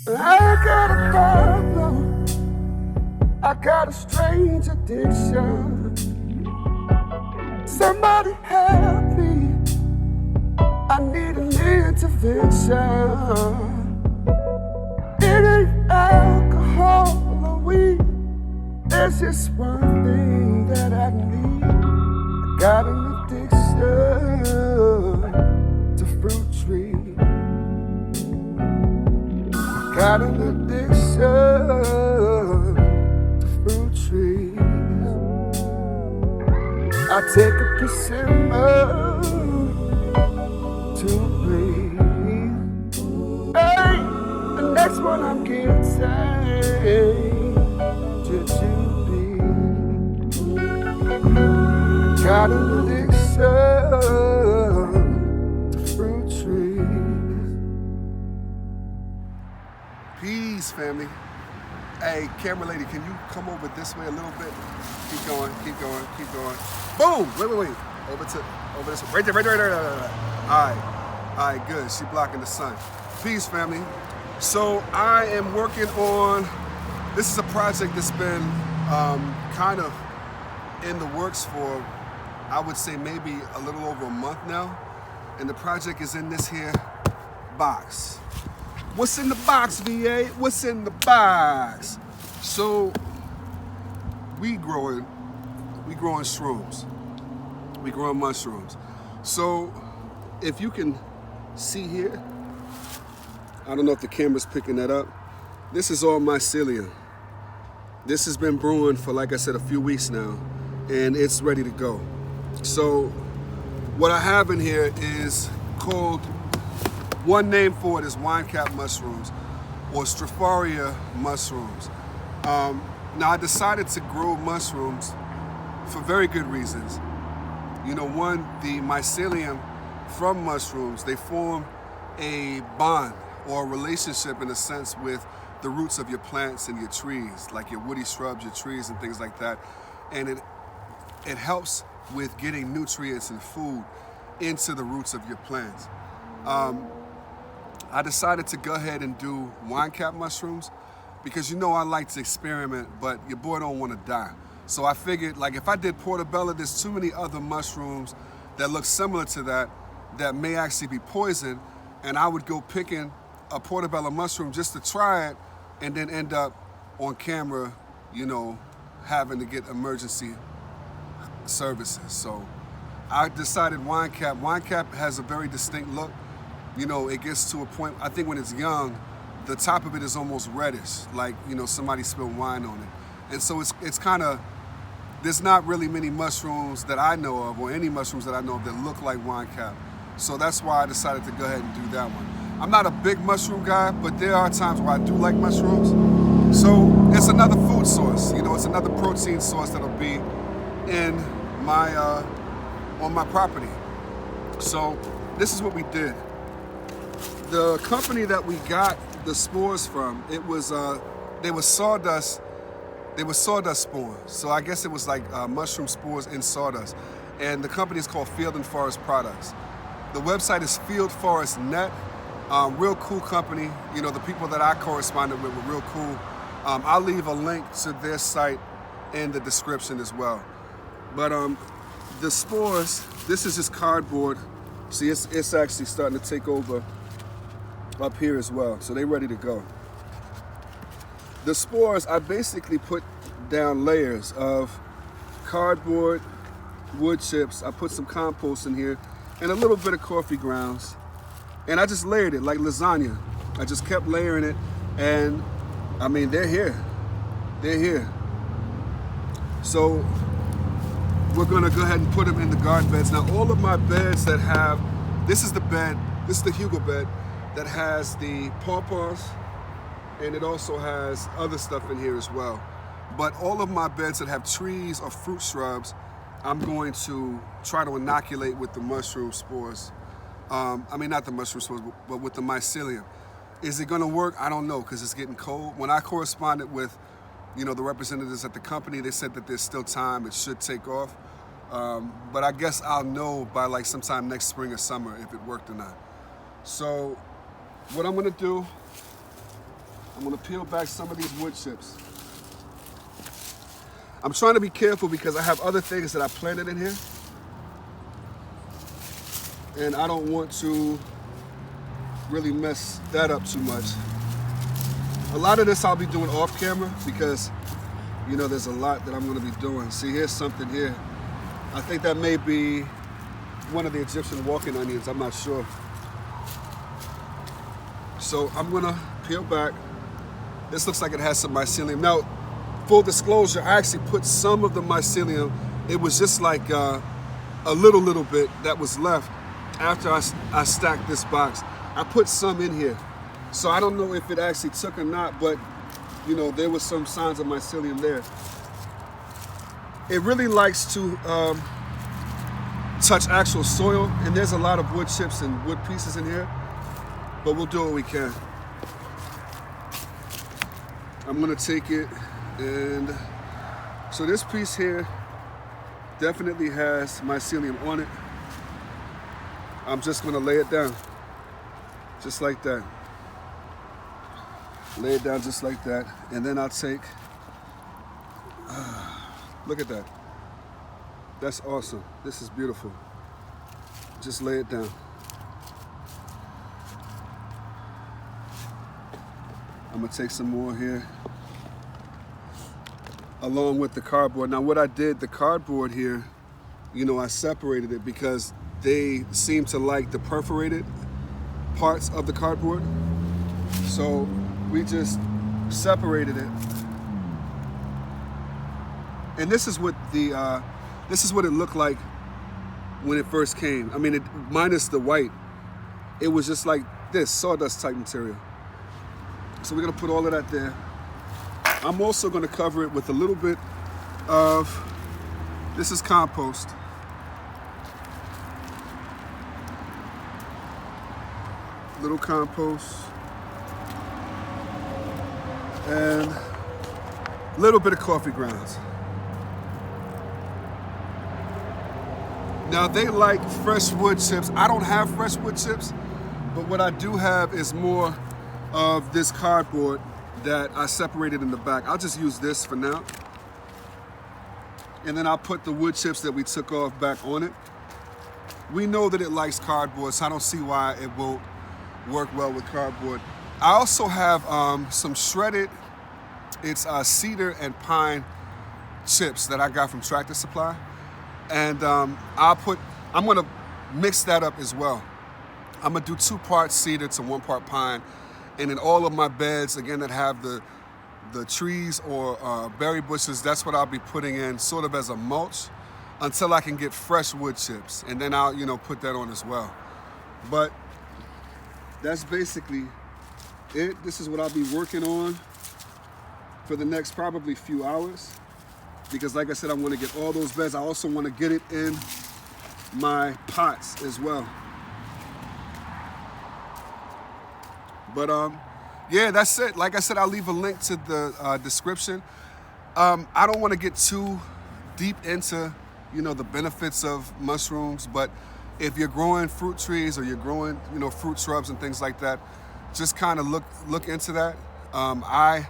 I got a problem. I got a strange addiction. Somebody help me. I need an intervention. It ain't alcohol or weed. There's just one thing that I need. I got an addiction to fruit trees. Got an addiction to fruit trees. I take a persimmon to breathe. Hey, the next one I'm getting jujube. Got an addiction to fruit trees. Peace, family. Hey, camera lady, can you come over this way a little bit? Keep going, keep going, keep going. Boom! Wait. Over this way. Right there. All right, good. She blocking the sun. Peace, family. So I am working on, this is a project that's been kind of in the works for, I would say maybe a little over a month now. And the project is in this here box. What's in the box, VA? What's in the box? So we growing shrooms. We growing mushrooms. So if you can see here, I don't know if the camera's picking that up. This is all mycelium. This has been brewing for, like I said, a few weeks now, and it's ready to go. So what I have in here is called, one name for it is wine cap mushrooms or Stropharia mushrooms. Now I decided to grow mushrooms for very good reasons. You know, one, the mycelium from mushrooms, they form a bond or a relationship in a sense with the roots of your plants and your trees, like your woody shrubs, your trees and things like that. And it helps with getting nutrients and food into the roots of your plants. I decided to go ahead and do wine cap mushrooms because, you know, I like to experiment, but your boy don't want to die. So I figured, like, if I did portobello, there's too many other mushrooms that look similar to that may actually be poison, and I would go picking a portobello mushroom just to try it and then end up on camera, you know, having to get emergency services. So I decided wine cap. Wine cap has a very distinct look. You know, it gets to a point, I think when it's young, the top of it is almost reddish, like, you know, somebody spilled wine on it. And so it's kind of, there's not really many mushrooms that I know of, or any mushrooms that I know of that look like wine cap. So that's why I decided to go ahead and do that one. I'm not a big mushroom guy, but there are times where I do like mushrooms. So it's another food source, you know, it's another protein source that'll be in my, on my property. So this is what we did. The company that we got the spores from, it was, they were sawdust spores. So I guess it was like mushroom spores in sawdust. And the company is called Field and Forest Products. The website is Field Forest Net. Real cool company. You know, the people that I corresponded with were real cool. I'll leave a link to their site in the description as well. But the spores, this is just cardboard. See, it's actually starting to take over up here as well. So they're ready to go. The spores, I basically put down layers of cardboard, wood chips. I put some compost in here and a little bit of coffee grounds. And I just layered it like lasagna. I just kept layering it, and I mean, they're here. They're here. So we're gonna go ahead and put them in the garden beds. Now, all of my beds that have, this is the bed, this is the Hugo bed that has the pawpaws, and it also has other stuff in here as well. But all of my beds that have trees or fruit shrubs, I'm going to try to inoculate with the mushroom spores. I mean, not the mushroom spores, but with the mycelium. Is it gonna work? I don't know, because it's getting cold. When I corresponded with, you know, the representatives at the company, they said that there's still time, it should take off. But I guess I'll know by like sometime next spring or summer if it worked or not. So what I'm gonna do I'm gonna peel back some of these wood chips. I'm trying to be careful because I have other things that I planted in here. And I don't want to really mess that up too much. A lot of this I'll be doing off camera because, you know, there's a lot that I'm gonna be doing. See, here's something here. I think that may be one of the Egyptian walking onions, I'm not sure. So I'm gonna peel back. This looks like it has some mycelium. Now, full disclosure, I actually put some of the mycelium. It was just like a little bit that was left after I stacked this box. I put some in here. So I don't know if it actually took or not, but you know, there was some signs of mycelium there. It really likes to touch actual soil, and there's a lot of wood chips and wood pieces in here, but we'll do what we can. I'm gonna take it, and so this piece here definitely has mycelium on it. I'm just gonna lay it down, just like that. Lay it down just like that, and then I'll take, look at that. That's awesome. This is beautiful. Just lay it down. I'm gonna take some more here, along with the cardboard. Now what I did, the cardboard here, you know, I separated it because they seem to like the perforated parts of the cardboard. So we just separated it. And this is what the, this is what it looked like when it first came. I mean, minus the white, it was just like this, sawdust type material. So we're gonna put all of that there. I'm also gonna cover it with a little bit of, this is compost. Little compost. And a little bit of coffee grounds. Now they like fresh wood chips. I don't have fresh wood chips, but what I do have is more of this cardboard that I separated in the back. I'll just use this for now. And then I'll put the wood chips that we took off back on it. We know that it likes cardboard, so I don't see why it won't work well with cardboard. I also have some shredded, it's cedar and pine chips that I got from Tractor Supply. And I'm gonna mix that up as well. I'm gonna do 2 parts cedar to 1 part pine. And in all of my beds, again, that have the trees or berry bushes, that's what I'll be putting in sort of as a mulch until I can get fresh wood chips. And then I'll, you know, put that on as well. But that's basically it. This is what I'll be working on for the next probably few hours. Because like I said, I want to get all those beds. I also want to get it in my pots as well. But yeah, that's it. Like I said, I'll leave a link to the description. I don't want to get too deep into, you know, the benefits of mushrooms, but if you're growing fruit trees or you're growing, you know, fruit shrubs and things like that, just kind of look into that. I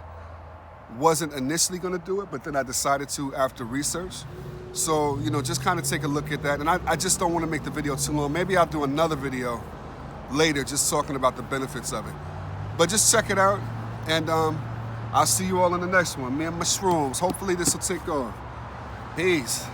wasn't initially going to do it, but then I decided to after research. So, you know, just kind of take a look at that. And I just don't want to make the video too long. Maybe I'll do another video later just talking about the benefits of it. But just check it out, and I'll see you all in the next one. Me and mushrooms. Hopefully this will take off. Peace.